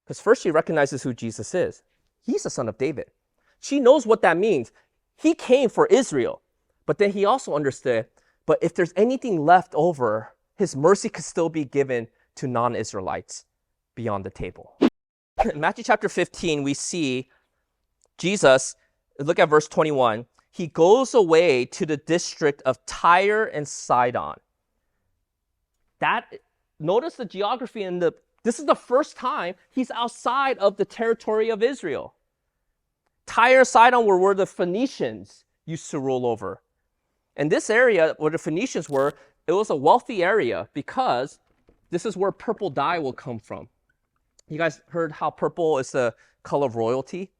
Because first she recognizes who Jesus is. He's the son of David. She knows what that means. He came for Israel. But then he also understood, but if there's anything left over, his mercy could still be given to non-Israelites beyond the table. In Matthew chapter 15, we see Jesus, look at verse 21. He goes away to the district of Tyre and Sidon. Notice the geography this is the first time he's outside of the territory of Israel. Tyre and Sidon were where the Phoenicians used to rule over. And this area where the Phoenicians were, it was a wealthy area because this is where purple dye will come from. You guys heard how purple is the color of royalty?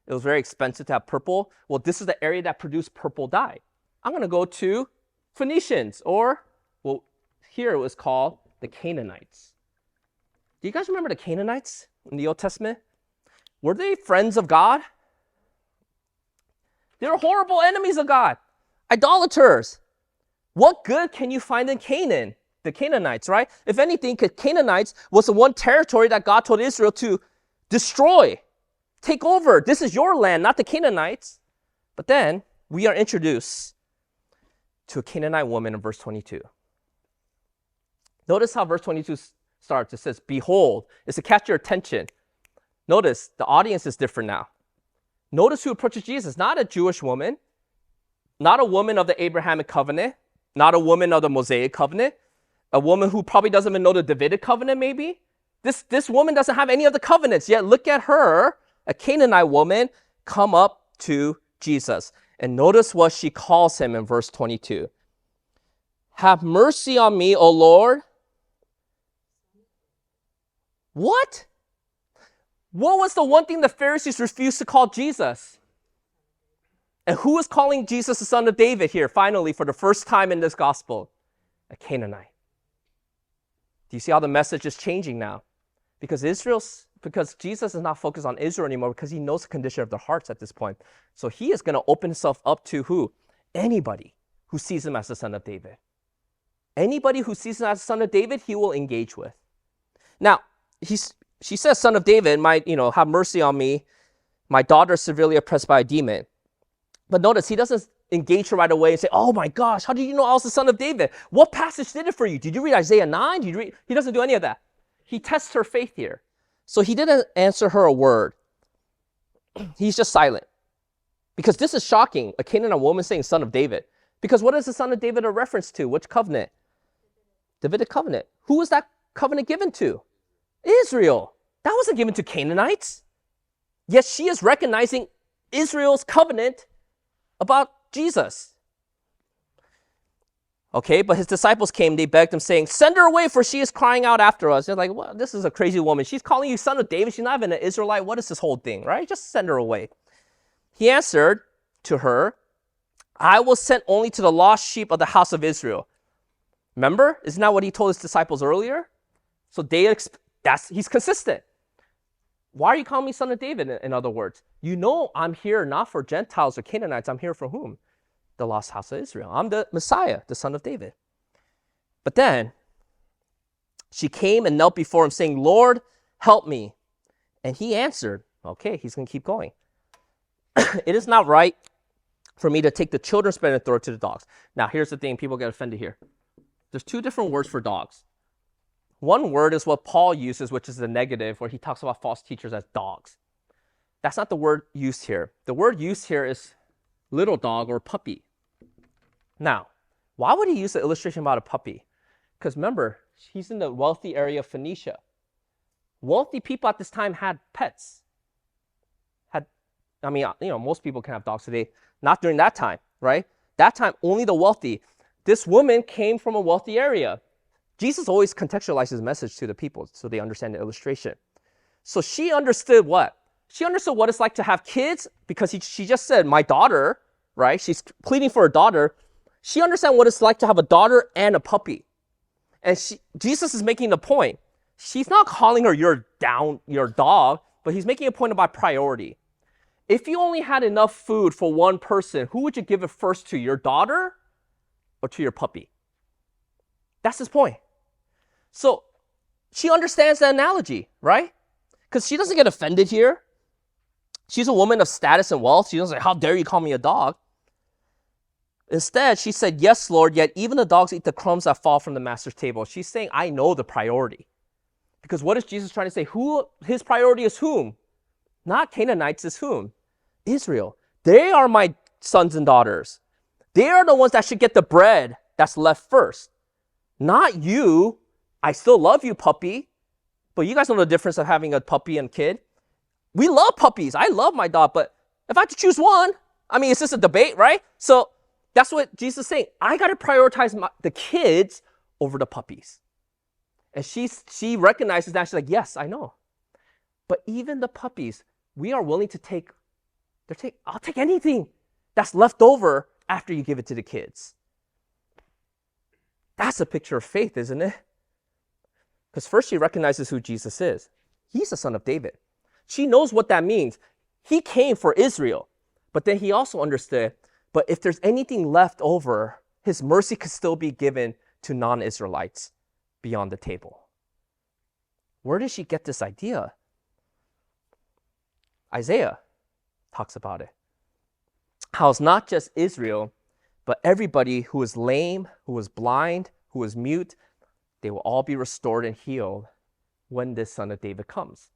It was very expensive to have purple. Well, this is the area that produced purple dye. I'm going to go to Phoenicians, or, well, here it was called the Canaanites. Do you guys remember the Canaanites in the Old Testament? Were they friends of God? They were horrible enemies of God. Idolaters. What good can you find in Canaan? The Canaanites, right? If anything, Canaanites was the one territory that God told Israel to destroy, take over. This is your land, not the Canaanites. But then we are introduced to a Canaanite woman in verse 22. Notice how verse 22 starts. It says, behold. It's to catch your attention. Notice the audience is different now. Notice who approaches Jesus. Not a Jewish woman, not a woman of the Abrahamic covenant, not a woman of the Mosaic covenant, a woman who probably doesn't even know the Davidic covenant maybe. This woman doesn't have any of the covenants, yet look at her, a Canaanite woman, come up to Jesus. And notice what she calls him in verse 22. Have mercy on me, O Lord. What? What was the one thing the Pharisees refused to call Jesus? And who is calling Jesus the son of David here, finally, for the first time in this gospel? A Canaanite. Do you see how the message is changing now? Because Jesus is not focused on Israel anymore, because he knows the condition of their hearts at this point. So he is going to open himself up to who? Anybody who sees him as the son of David. Anybody who sees him as the son of David, he will engage with. Now, she says, son of David, have mercy on me. My daughter is severely oppressed by a demon. But notice, he doesn't engage her right away and say, oh my gosh, how did you know I was the son of David? What passage did it for you? Did you read Isaiah 9? He doesn't do any of that. He tests her faith here. So he didn't answer her a word. He's just silent. Because this is shocking, a Canaanite woman saying son of David. Because what is the son of David a reference to? Which covenant? Davidic covenant. Who was that covenant given to? Israel. That wasn't given to Canaanites. Yet she is recognizing Israel's covenant about Jesus. Okay, but his disciples came, they begged him, saying, send her away, for she is crying out after us. They're like, well, this is a crazy woman. She's calling you son of David. She's not even an Israelite. What is this whole thing, right? Just send her away. He answered to her, I was sent only to the lost sheep of the house of Israel. Remember? Isn't that what he told his disciples earlier? So he's consistent. Why are you calling me son of David, in other words? You know I'm here not for Gentiles or Canaanites. I'm here for whom? The lost house of Israel. I'm the Messiah, the son of David. But then she came and knelt before him, saying, Lord, help me. And he answered, okay, he's going to keep going. It is not right for me to take the children's bread and throw it to the dogs. Now, here's the thing. People get offended here. There's two different words for dogs. One word is what Paul uses, which is the negative, where he talks about false teachers as dogs. That's not the word used here. The word used here is little dog or puppy. Now, why would he use the illustration about a puppy? Because remember, he's in the wealthy area of Phoenicia. Wealthy people at this time had pets. Most people can have dogs today. Not during that time, right? That time, only the wealthy. This woman came from a wealthy area. Jesus always contextualizes his message to the people so they understand the illustration. So she understood what? She understood what it's like to have kids, because she just said, my daughter, right? She's pleading for her daughter. She understands what it's like to have a daughter and a puppy. And Jesus is making the point. She's not calling her your dog, but he's making a point about priority. If you only had enough food for one person, who would you give it first to, your daughter or to your puppy? That's his point. So she understands the analogy, right? Because she doesn't get offended here. She's a woman of status and wealth. She doesn't say, how dare you call me a dog? Instead, she said, yes, Lord, yet even the dogs eat the crumbs that fall from the master's table. She's saying, I know the priority. Because what is Jesus trying to say? His priority is whom? Not Canaanites, is whom? Israel. They are my sons and daughters. They are the ones that should get the bread that's left first. Not you. I still love you, puppy. But you guys know the difference of having a puppy and kid. We love puppies. I love my dog. But if I had to choose one, I mean, it's just a debate, right? So that's what Jesus is saying. I got to prioritize the kids over the puppies. And she recognizes that. She's like, yes, I know. But even the puppies, we are willing to I'll take anything that's left over after you give it to the kids. That's a picture of faith, isn't it? Because first she recognizes who Jesus is. He's the son of David. She knows what that means. He came for Israel. But then he also understood, but if there's anything left over, his mercy could still be given to non-Israelites beyond the table. Where did she get this idea? Isaiah talks about it. How it's not just Israel, but everybody who is lame, who is blind, who is mute, they will all be restored and healed when this son of David comes.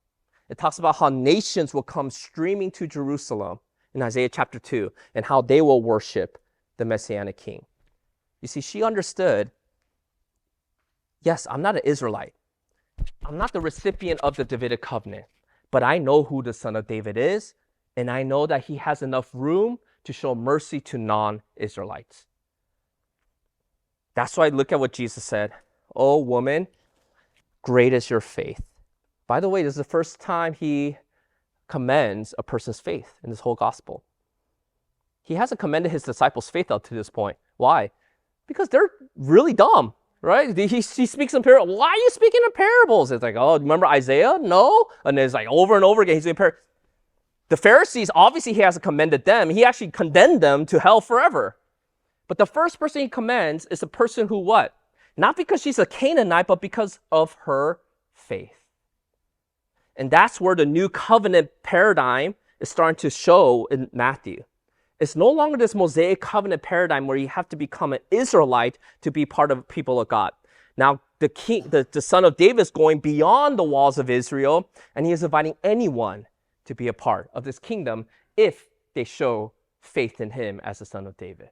It talks about how nations will come streaming to Jerusalem in Isaiah chapter 2 and how they will worship the Messianic king. You see, she understood, yes, I'm not an Israelite. I'm not the recipient of the Davidic covenant, but I know who the son of David is, and I know that he has enough room to show mercy to non-Israelites. That's why I look at what Jesus said. Oh, woman, great is your faith. By the way, this is the first time he commends a person's faith in this whole gospel. He hasn't commended his disciples' faith up to this point. Why? Because they're really dumb, right? He speaks in parables. Why are you speaking in parables? It's like, oh, remember Isaiah? No. And it's like over and over again, he's doing parables. The Pharisees, obviously he hasn't commended them. He actually condemned them to hell forever. But the first person he commends is a person who what? Not because she's a Canaanite, but because of her faith. And that's where the new covenant paradigm is starting to show in Matthew. It's no longer this Mosaic covenant paradigm where you have to become an Israelite to be part of the people of God. Now, the son of David is going beyond the walls of Israel, and he is inviting anyone to be a part of this kingdom if they show faith in him as the son of David.